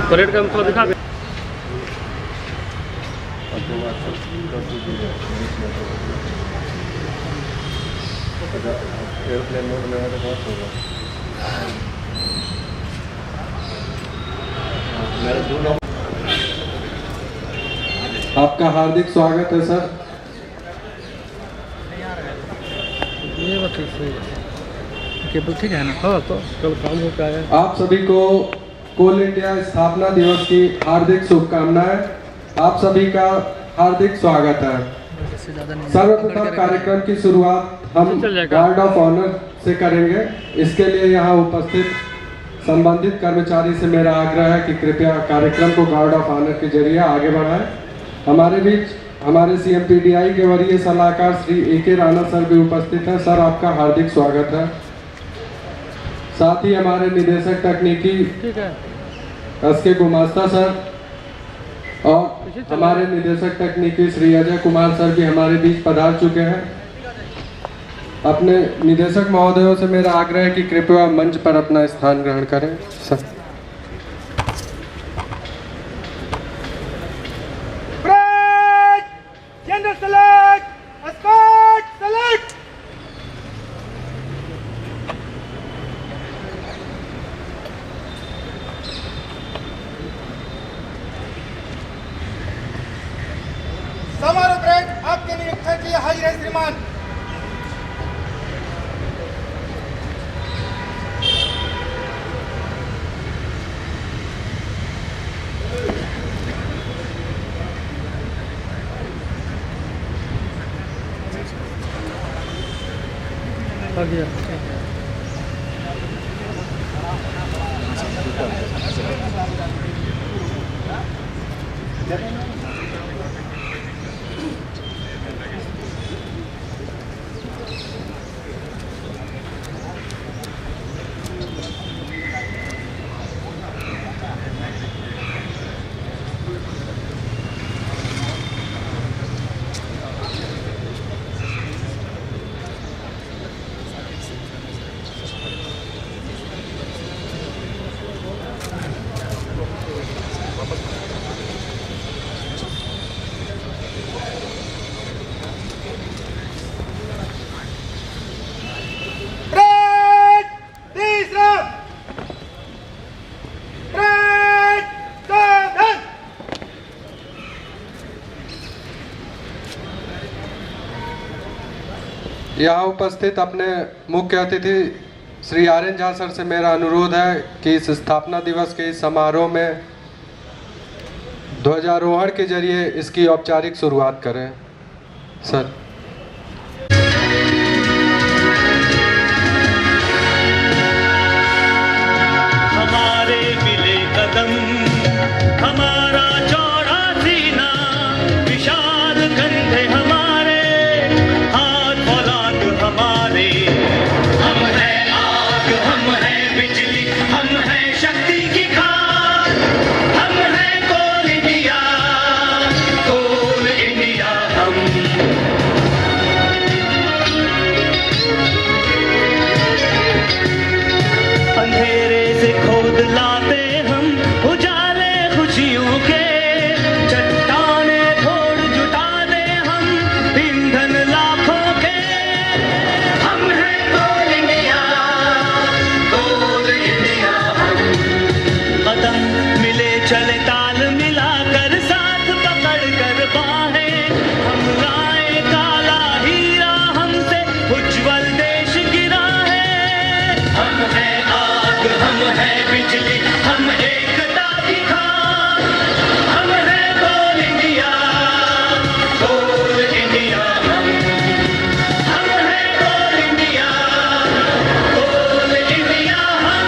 Parade का थोड़ा दिखा। एयरप्लेन मोड में है तो बहुत होगा। आपका हार्दिक स्वागत है सर। ये बात केबल ठीक है ना? हाँ, तो कल काम हो पाया। आप सभी को कोल इंडिया स्थापना दिवस की हार्दिक शुभकामनाएं। आप सभी का हार्दिक स्वागत है। सर्वप्रथम कार्यक्रम की शुरुआत हम गार्ड ऑफ ऑनर से करेंगे। इसके लिए यहाँ उपस्थित संबंधित कर्मचारी से मेरा आग्रह है कि कृपया कार्यक्रम को गार्ड ऑफ ऑनर के जरिए आगे बढ़ाएं। हमारे बीच हमारे CMPDI के वरीय सलाहकार श्री AK राणा सर भी उपस्थित हैं। सर, आपका हार्दिक स्वागत है। साथ ही हमारे निदेशक तकनीकी SK गुमास्ता सर और हमारे निदेशक तकनीकी श्री अजय कुमार सर भी हमारे बीच पधार चुके हैं। अपने निदेशक महोदयों से मेरा आग्रह है कि कृपया मंच पर अपना स्थान ग्रहण करें। सर, समारोह परेड आपके निरीक्षण के लिए हाजिर है श्रीमान। यहाँ उपस्थित अपने मुख्य अतिथि श्री RN झा सर से मेरा अनुरोध है कि इस स्थापना दिवस के इस समारोह में ध्वजारोहण के जरिए इसकी औपचारिक शुरुआत करें। सर, हमारे मिले कदम, हमारा चौड़ा सीना, विशाल कंधे हमारे, हाथ फौलाद हमारे। हम हैं आग, हम हैं बिजली, हम हैं शक्ति की खान। हम हैं कोल इंडिया, कोल इंडिया हम। अंधेरे से खोद लाते हम उजाले खुशियों के, चट्टाने फोड़ जुटा दे हम ईंधन लाखों के। हम हैं कोल इंडिया, कोल इंडिया हम। कदम मिले चले ताल मिलाकर, साथ पकड़ कर बाहें, हम लाए काला हीरा, हमसे उज्जवल देश गिरा है। हम हैं आग, हम हैं बिजली, हम एकता की खान। हम हैं कोल इंडिया, कोल इंडिया हम। हम हैं कोल इंडिया, कोल इंडिया हम।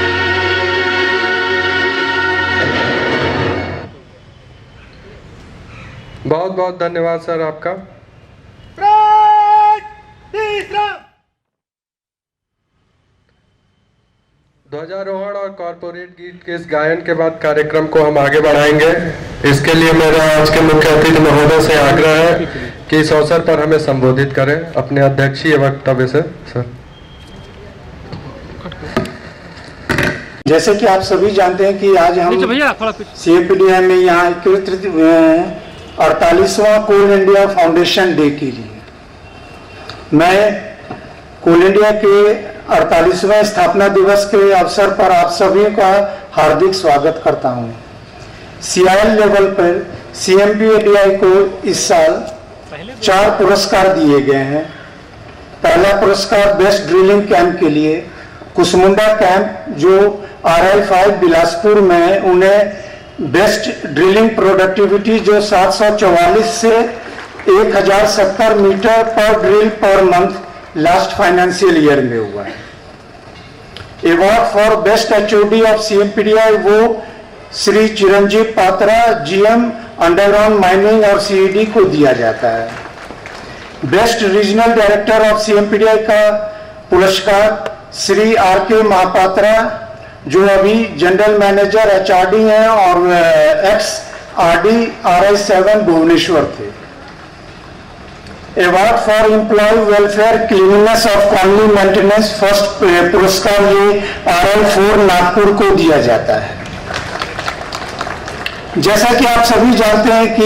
बहुत बहुत धन्यवाद सर आपका। परेड तीसरा। ध्वजारोहण और कॉरपोरेट गीत के इस गायन के बाद कार्यक्रम को हम आगे बढ़ाएंगे। इसके लिए मेरा आज के मुख्य अतिथि महोदय से आग्रह है कि इस अवसर पर हमें संबोधित करें अपने अध्यक्षीय वक्तव्य से। सर, जैसे कि आप सभी जानते हैं कि आज हम भैया थोड़ा CMPDI में यहाँ 48वां कोल इंडिया फाउंडेशन डे के लिए मैं कोल इंडिया के 48वें स्थापना दिवस के अवसर पर आप सभी का हार्दिक स्वागत करता हूँ। CIL लेवल पर CMPDI को इस साल 4 पुरस्कार दिए गए हैं। पहला पुरस्कार बेस्ट ड्रिलिंग कैंप के लिए कुसमुंडा कैंप जो RI5 बिलासपुर में, उन्हें बेस्ट ड्रिलिंग प्रोडक्टिविटी जो 744 से 1070 मीटर पर drill per month last financial year में हुआ है। Award for best HOD of CMPDI वो श्री चिरंजीव पात्रा GM अंडरग्राउंड माइनिंग और CED को दिया जाता है। Best regional director of CMPDI का पुरस्कार श्री RK महापात्रा जो अभी जनरल मैनेजर HRD हैं और ex-RD RI7 भुवनेश्वर थे। Award for employ welfare cleanness of colony maintenance first पुरस्कार ये RI4 नागपुर को दिया जाता है। जैसा कि आप सभी जानते हैं कि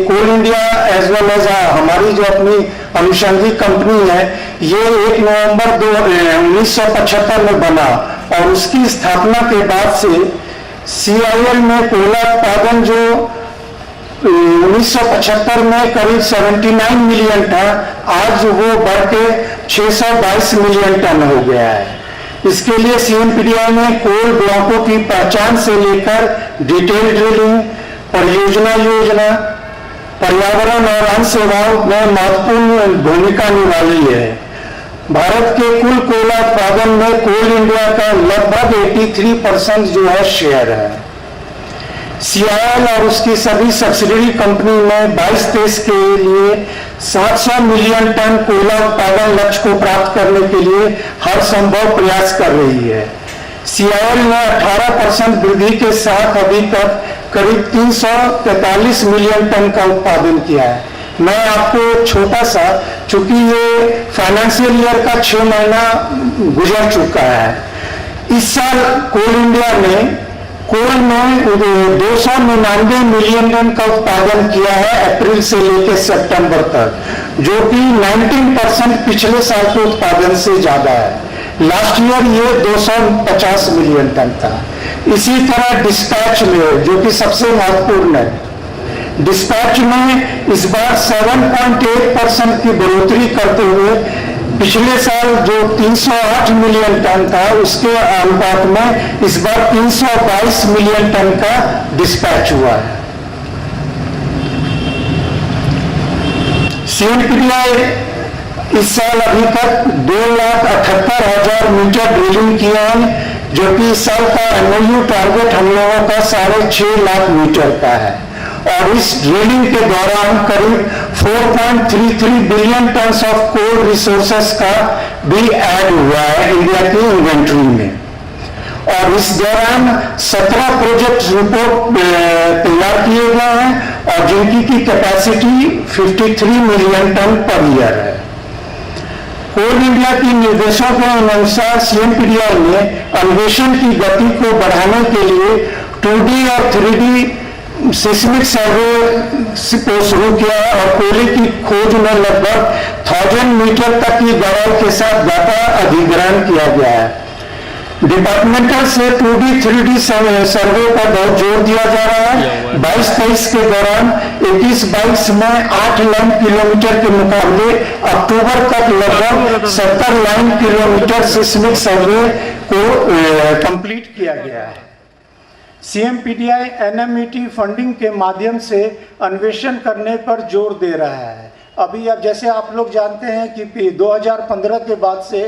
कोल इंडिया एज वेल एज हमारी जो अपनी अनुषंगी कंपनी है, ये 1 नवंबर 1975 में बना और उसकी स्थापना के बाद से CIL में कोयला उत्पादन जो 1975 में करीब 79 मिलियन था, आज वो बढ़ के 622 मिलियन टन हो गया है। इसके लिए CMPDI ने कोल ब्लॉकों की पहचान से लेकर डिटेल ड्रिलिंग, परियोजना योजना, पर्यावरण और अन्य सेवाओं में महत्वपूर्ण भूमिका निभाई है। भारत के कुल कोयला उत्पादन में कोल इंडिया का लगभग 83% जो है शेयर है। CIL और उसकी सभी सब्सिडियरी कंपनी में 22-23 के लिए 700 मिलियन टन कोयला उत्पादन लक्ष्य को प्राप्त करने के लिए हर संभव प्रयास कर रही है। CIL ने 18% वृद्धि के साथ अभी तक करीब 343 मिलियन टन का उत्पादन किया है। मैं आपको छोटा सा, चूंकि ये फाइनेंशियल ईयर का 6 महीना गुजर चुका है, इस साल कोल इंडिया ने कोल में 299 मिलियन टन का उत्पादन किया है अप्रैल से लेकर सितंबर तक, जो कि 19% पिछले साल के उत्पादन से ज्यादा है। लास्ट ईयर ये 250 मिलियन टन था। इसी तरह डिस्पैच में, जो कि सबसे महत्वपूर्ण है, डिस्पैच में इस बार 7.8% की बढ़ोतरी करते हुए पिछले साल जो 308 मिलियन टन था उसके अनुपात में इस बार 322 मिलियन टन का डिस्पैच हुआ है। CMPDI इस साल अभी तक 2,78,000 मीटर ड्रिलिंग किया है, जो कि इस साल का MOU टारगेट हम लोगों का 6.5 लाख मीटर का है। और इस ड्रिलिंग के दौरान करीब 4.33 billion ton of coal resources का भी ऐड हुआ है इंडिया की इन्वेंट्री में। और इस दौरान 17 प्रोजेक्ट रिपोर्ट तैयार किए गए हैं और जिनकी की capacity 53 million ton per year है। कोल इंडिया की निर्देशों के अनुसार CMPDI ने अन्वेषण की गति को बढ़ाने के लिए 2D और 3D सिस्मिक सर्वे को शुरू किया और कोयले की खोज में लगभग 1000 मीटर तक की गहराई के साथ डाटा अधिग्रहण किया गया है। डिपार्टमेंटल से 2D 3D सर्वे पर बहुत जोर दिया जा रहा है। 22-23 के दौरान 21-22 में 8 लाइन किलोमीटर के मुकाबले अक्टूबर तक लगभग 70 लाइन किलोमीटर सिस्मिक सर्वे को कंप्लीट किया गया है। CMPDI NMET फंडिंग के माध्यम से अन्वेषण करने पर जोर दे रहा है। अभी अब जैसे आप लोग जानते हैं कि 2015 के बाद से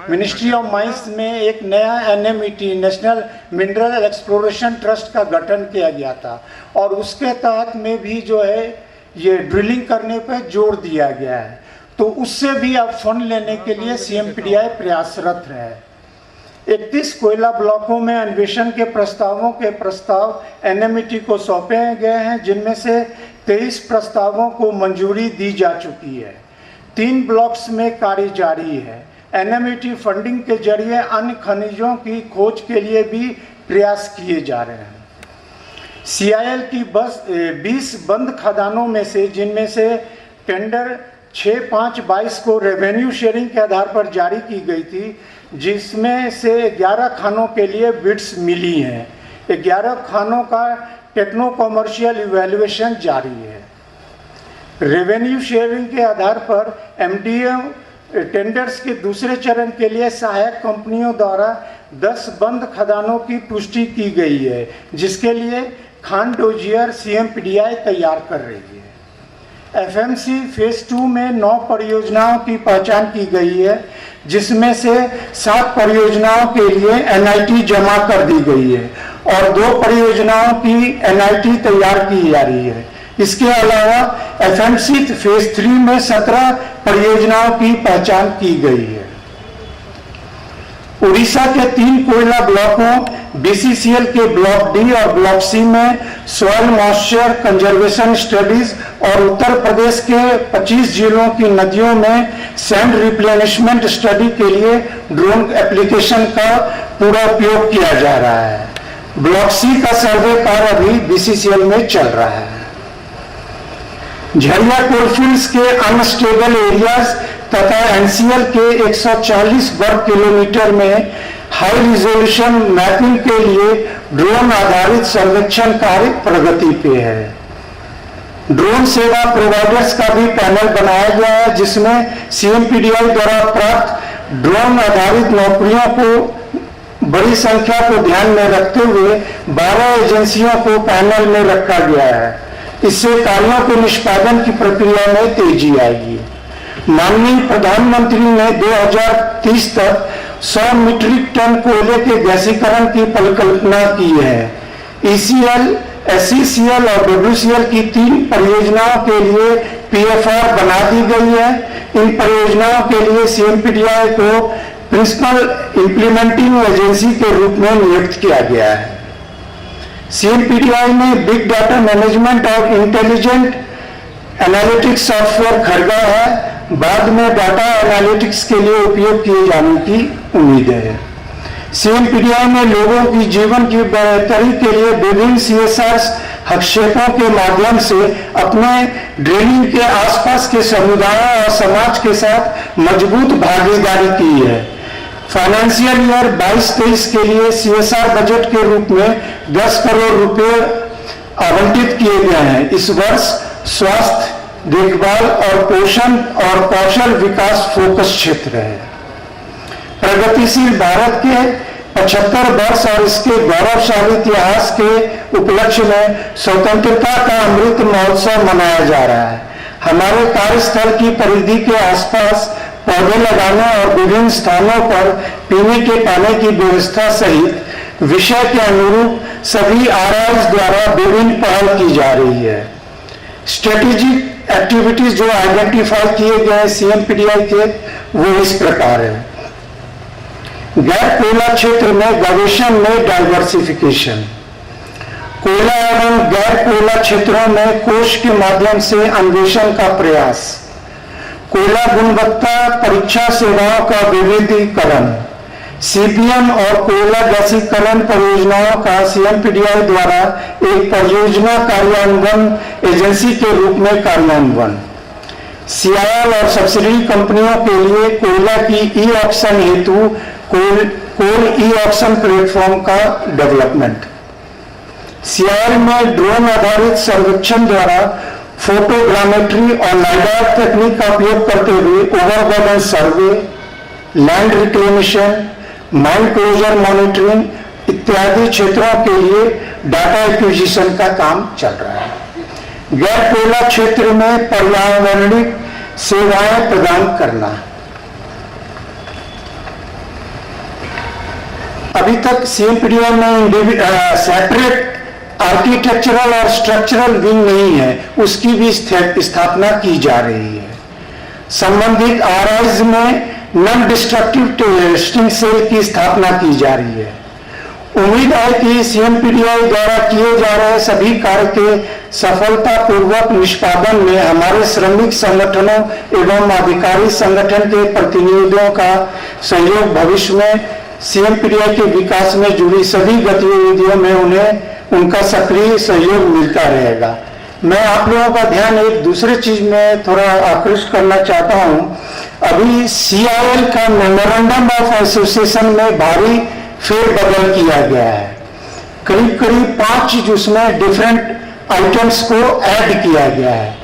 मिनिस्ट्री ऑफ माइंस में एक नया NMET national mineral exploration trust का गठन किया गया था और उसके तहत में भी जो है ये ड्रिलिंग करने पर जोर दिया गया है। तो उससे भी अब फंड लेने के लिए CMPDI प्रयासरत है। 31 कोयला ब्लॉकों में अन्वेषण के प्रस्ताव NMET को सौंपे गए हैं, जिनमें से 23 प्रस्तावों को मंजूरी दी जा चुकी है। 3 ब्लॉक्स में कार्य जारी है। NMET फंडिंग के जरिए अन्य खनिजों की खोज के लिए भी प्रयास किए जा रहे हैं। CIL की 20 बंद खदानों में से, जिनमें से टेंडर 6/5/22 को रेवेन्यू शेयरिंग के आधार पर जारी की गई थी, जिसमें से 11 खानों के लिए बिड्स मिली हैं। 11 खानों का टेक्नो कॉमर्शियल इवैल्यूएशन जारी है। रेवेन्यू शेयरिंग के आधार पर MDO टेंडर्स के दूसरे चरण के लिए सहायक कंपनियों द्वारा 10 बंद खदानों की पुष्टि की गई है, जिसके लिए खान डोजियर CMPDI तैयार कर रही है। FMC फेज 2 में 9 परियोजनाओं की पहचान की गई है, जिसमें से 7 परियोजनाओं के लिए NIT जमा कर दी गई है और 2 परियोजनाओं की NIT तैयार की जा रही है। इसके अलावा FMC फेज 3 में 17 परियोजनाओं की पहचान की गई है। उड़ीसा के 3 कोयला ब्लॉकों BCCL के ब्लॉक D और ब्लॉक C में सॉइल मॉइस्चर कंजर्वेशन स्टडीज और उत्तर प्रदेश के 25 जिलों की नदियों में सैंड रिप्लेनिशमेंट स्टडी के लिए ड्रोन एप्लीकेशन का पूरा उपयोग किया जा रहा है। ब्लॉक C का सर्वे कार्य अभी BCCL में चल रहा है। झरिया कोलफील्ड्स के अनस्टेबल एरियाज तथा NCL के 140 वर्ग किलोमीटर में हाई रिजोल्यूशन मैपिंग के लिए ड्रोन आधारित सर्वेक्षण कार्य प्रगति पे है। ड्रोन सेवा प्रोवाइडर्स का भी पैनल बनाया गया है, जिसमें CMPDI द्वारा प्राप्त ड्रोन आधारित नौकरियों को बड़ी संख्या को ध्यान में रखते हुए 12 एजेंसियों को पैनल में रखा गया है। इससे कार्यों के निष्पादन की प्रक्रिया में तेजी आएगी। माननीय प्रधानमंत्री ने 2030 तक 100 मीट्रिक टन कोयले के गैसीकरण की परिकल्पना की है। ECL, SECL और WCL की 3 परियोजनाओं के लिए PFR बना दी गई है। इन परियोजनाओं के लिए CMPDI को प्रिंसिपल इंप्लीमेंटिंग एजेंसी के रूप में नियुक्त किया गया है। CMPDI ने बिग डाटा मैनेजमेंट और इंटेलिजेंट एनालिटिक्स सॉफ्टवेयर खरीदा है। बाद में डाटा एनालिटिक्स के लिए उपयोग किए जाने की उम्मीद है। CMPDI ने लोगों की जीवन की बेहतरी के लिए विभिन्न CSR हस्तक्षेपों के माध्यम से अपने ड्रेनिंग के आसपास के समुदायों और समाज के साथ मजबूत भागीदारी की है। फाइनेंशियल ईयर 22-23 के लिए CSR बजट के रूप में 10 करोड़ रुपए आवंटित किए गए हैं। इस वर्ष स्वास्थ्य देखभाल और पोषण और कौशल विकास फोकस क्षेत्र है। प्रगतिशील भारत के 75 वर्ष और इसके गौरवशाली इतिहास के उपलक्ष्य में स्वतंत्रता का अमृत महोत्सव मनाया जा रहा है। हमारे कार्यस्थल की परिधि के आसपास पौधे लगाने और विभिन्न स्थानों पर पीने के पानी की व्यवस्था सहित विषय के अनुरूप सभी RIs द्वारा विभिन्न पहल की जा रही है। स्ट्रेटेजिक एक्टिविटीज जो आइडेंटिफाई किए गए CMPDI के, वो इस प्रकार है। गैर कोयला क्षेत्र में गवेषण में डाइवर्सिफिकेशन, कोयला एवं गैर कोयला क्षेत्रों में कोष के माध्यम से अन्वेषण का प्रयास, कोयला गुणवत्ता परीक्षा सेवाओं का विविधीकरण, CPM और कोयला गैसीकरण परियोजनाओं का CMPDI द्वारा एक परियोजना कार्यान्वयन एजेंसी के रूप में कार्यान्वयन, CIL और सब्सिडी कंपनियों के लिए कोयला की ई-ऑक्शन हेतु कोल ई-ऑक्शन प्लेटफॉर्म का डेवलपमेंट, CIL में ड्रोन आधारित सर्वेक्षण द्वारा फोटोग्रामेट्री और लाइडार तकनीक का उपयोग करते हुए overburden survey, land reclamation, mine closure monitoring इत्यादि क्षेत्रों के लिए डाटा एक्विजिशन का काम चल रहा है। गैर कोयला क्षेत्र में पर्यावरणीय सेवाएं प्रदान करना, अभी तक CMPDI में सेपरेट आर्किटेक्चरल और स्ट्रक्चरल विंग नहीं है, उसकी भी स्थापना की जा रही है। संबंधित RIs में नॉन डिस्ट्रक्टिव टेस्टिंग सेल की स्थापना की जा रही है। उम्मीद है कि सीएमपीडीआई द्वारा किए जा रहे सभी कार्य के सफलतापूर्वक निष्पादन में हमारे श्रमिक संगठनों एवं अधिकारी संगठन के प्रतिनिधियों का सहयोग भविष्य में सीएमपीडीआई के विकास में जुड़ी सभी गतिविधियों में उन्हें उनका सक्रिय सहयोग मिलता रहेगा। मैं आप लोगों का ध्यान एक दूसरे चीज में थोड़ा आकृष्ट करना चाहता हूं। अभी CIL का मेमोरेंडम ऑफ एसोसिएशन में भारी फेरबदल किया गया है। करीब करीब 5 चीज उसमें डिफरेंट आइटम्स को ऐड किया गया है।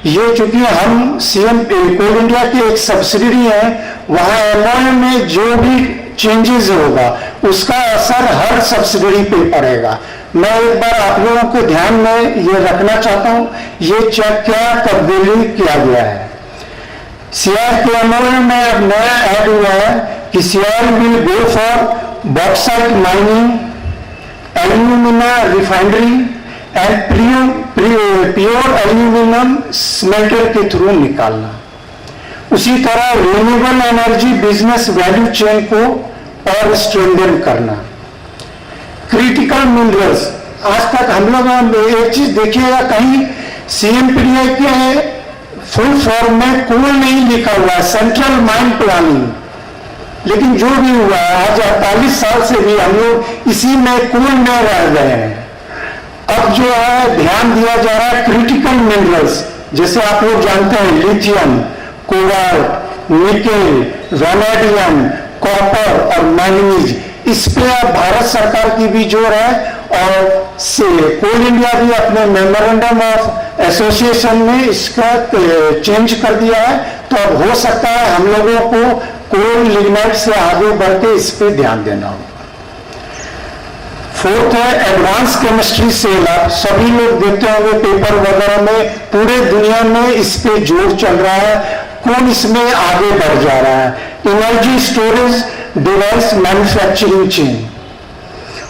ये चूंकि हम कोल इंडिया की एक सब्सिडरी है, वहां MOU में जो भी चेंजेस होगा उसका असर हर सब्सिडरी पे पड़ेगा। मैं एक बार आप लोगों के ध्यान में ये रखना चाहता हूं, ये क्या तब्दीली किया गया है। CIL के MOU में अब नया ऐड हुआ है कि CIL will go for bauxite mining, alumina refinery and pure aluminium smelter के थ्रू निकालना। उसी तरह renewable energy business value chain को और स्ट्रेंथन करना। क्रिटिकल मिनरल्स, आज तक हम लोग एक चीज देखिएगा, कहीं सीएमपीडीआई के फुल फॉर्म में कोल नहीं लिखा हुआ है, सेंट्रल माइन प्लानिंग। लेकिन जो भी हुआ है, आज 48 साल से भी हम लोग इसी में कोल में रह गए हैं। अब जो है ध्यान दिया जा रहा है क्रिटिकल मिनरल्स, जैसे आप लोग जानते हैं lithium, cobalt, nickel, vanadium, copper और मैंगनीज, इस पे अब भारत सरकार की भी जोर है और कोल इंडिया भी अपने मेमोरेंडम ऑफ एसोसिएशन में इसका चेंज कर दिया है। तो अब हो सकता है हम लोगों को कोल लिग्नाइट से आगे बढ़ के इस पे ध्यान देना हो। फोर्थ है एडवांस केमिस्ट्री सेल। आप सभी लोग देखते होंगे पेपर वगैरह में, पूरे दुनिया में इस पे जोर चल रहा है, कौन इसमें आगे बढ़ जा रहा है। Energy storage device manufacturing chain,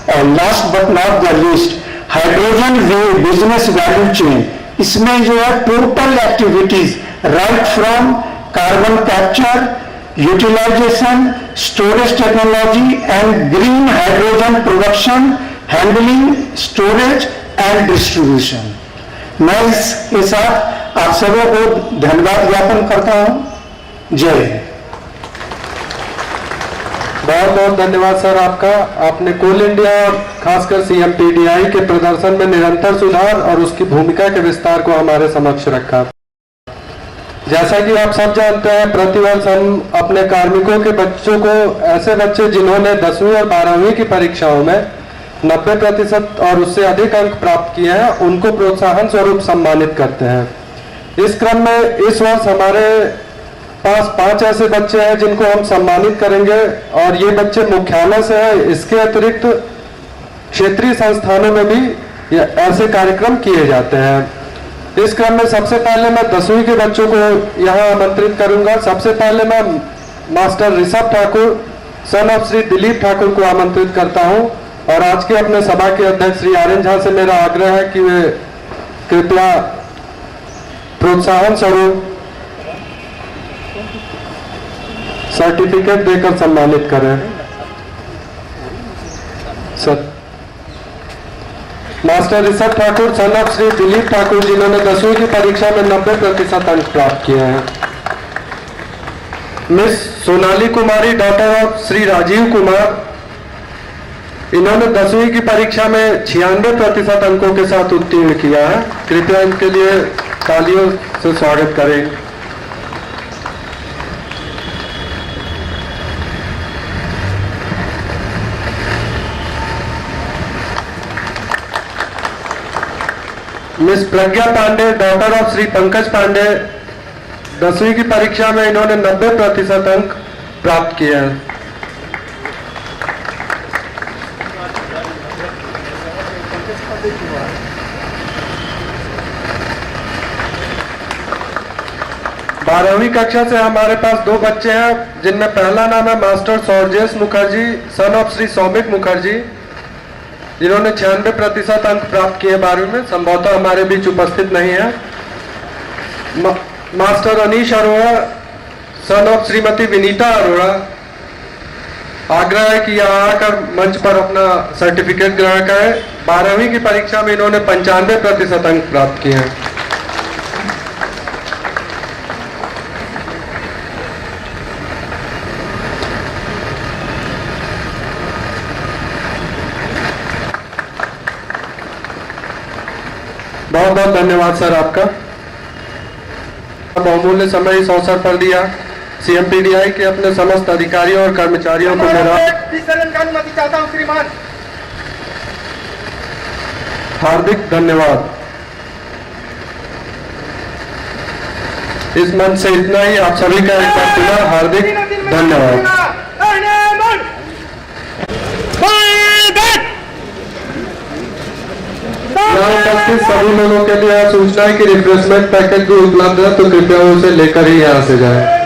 और last but not the least hydrogen business value chain. इसमें जो है total activities right from carbon capture, utilisation, storage technology and green hydrogen production, handling, storage and distribution. मैं इसके साथ आप सबों को धन्यवाद ज्ञापन करता हूं। जय हिंद। बहुत बहुत धन्यवाद सर आपका। आपने कोल इंडिया और खासकर सीएमपीडीआई के प्रदर्शन में निरंतर सुधार और उसकी भूमिका के विस्तार को हमारे समक्ष रखा। जैसा कि आप सब जानते हैं, प्रतिवर्ष हम अपने कार्मिकों के बच्चों को, ऐसे बच्चे जिन्होंने 10वीं और 12वीं की परीक्षाओं में 90% और उससे अधिक अंक प्राप्त किए हैं, उनको प्रोत्साहन स्वरूप सम्मानित करते हैं। इस क्रम में इस वर्ष हमारे पास 5 ऐसे बच्चे हैं जिनको हम सम्मानित करेंगे और ये बच्चे मुख्यालय से हैं। इसके अतिरिक्त क्षेत्रीय संस्थानों में भी ऐसे कार्यक्रम किए जाते हैं। इस क्रम में सबसे पहले मैं 10वीं के बच्चों को यहाँ आमंत्रित करूंगा। सबसे पहले मैं master Rishabh Thakur, sun of Shri Dilip Thakur को आमंत्रित करता हूँ। और आज के अपने सभा के अध्यक्ष श्री आर्यन झा से मेरा आग्रह है कि वे कृपया प्रोत्साहन स्वरूप सर्टिफिकेट देकर सम्मानित करें। Sir, master Rishabh Thakur, sun of Shri Dilip Thakur, जिन्होंने 10वीं की परीक्षा में 90% अंक प्राप्त किए हैं। Miss Sonali Kumari, daughter of Shri Rajiv Kumar, इन्होंने 10वीं की परीक्षा में 96% अंकों के साथ उत्तीर्ण किया है। कृपया इनके लिए तालियों से स्वागत करें। Miss Pragya Pandey, daughter of Shri Pankaj Pandey, 10वीं की परीक्षा में इन्होंने 90% अंक प्राप्त किए हैं। बारहवीं कक्षा से हमारे पास 2 बच्चे हैं, जिनमें पहला नाम है master Saurjesh Mukherjee, son of Shri Soumik Mukherjee, जिन्होंने 96% अंक प्राप्त किए 12वीं में, संभवतः हमारे बीच उपस्थित नहीं है। Master Anish Arora, son of Shrimati Vinita Arora, आग्रह है कि यहाँ आकर मंच पर अपना सर्टिफिकेट ग्रहण करें। 12वीं की परीक्षा में इन्होंने 95% अंक प्राप्त किए हैं। बहुत बहुत धन्यवाद सर आपका। बहुमूल्य समय इस अवसर पर दिया। सीएमपीडीआई के अपने समस्त अधिकारियों और कर्मचारियों को मेरा विसर्जन का अनुमति चाहता हूँ श्रीमान। हार्दिक धन्यवाद। इस मंच से इतना ही। आप सभी का एक बार पुनः हार्दिक धन्यवाद। यहाँ उपस्थित सभी लोगों के लिए सूचना है कि रिफ्रेशमेंट पैकेज भी उपलब्ध है, तो कृपया उसे लेकर ही यहाँ से जाएं।